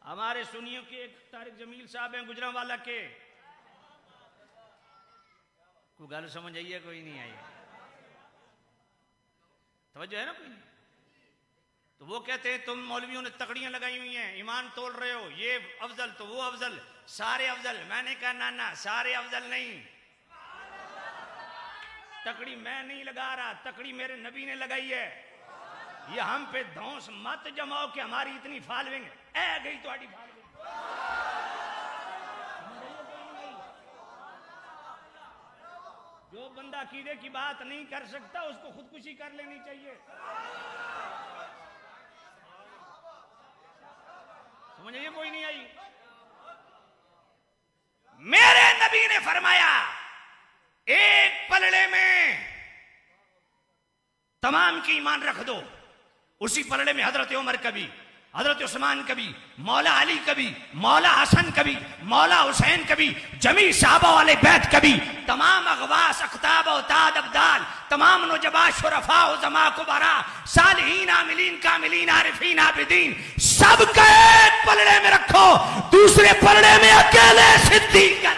हमारे सुनियों के एक तारिक जमील साहब हैं गुजरांवाला के, कोई गल समझ आई है कोई नहीं आई? तवज्जो है ना कोई? तो वो कहते हैं तुम मौलवियों ने तकड़ियां लगाई हुई हैं, ईमान तोड़ रहे हो, ये अफजल तो वो अफजल, सारे अफजल। मैंने कहा ना ना, सारे अफजल नहीं, तकड़ी मैं नहीं लगा रहा, तकड़ी मेरे नबी ने लगाई है। ये हम पे धौंस मत जमाओ कि हमारी इतनी फॉलोइंग है गई तो फॉलोइंग। जो बंदा अकीदे की बात नहीं कर सकता उसको खुदकुशी कर लेनी चाहिए। समझ आइए कोई नहीं आई? मेरे नबी ने फरमाया एक पलड़े में तमाम की ईमान रख दो, उसी पलड़े में हजरत उमर कभी, हजरत उस्मान कभी, मौला अली कभी, मौला हसन कभी, मौला हुसैन कभी, जमी साहबा वाले बैत कभी, तमाम अगवास अख्ताब औताद अब्दाल, तमाम नुजबा शुरफा उज़मा कुबरा, सालिहीन आमिलीन कामिलीन आरिफीन आबिदीन, सबके एक पलड़े में रखो, दूसरे पलड़े में अकेले सिद्दीक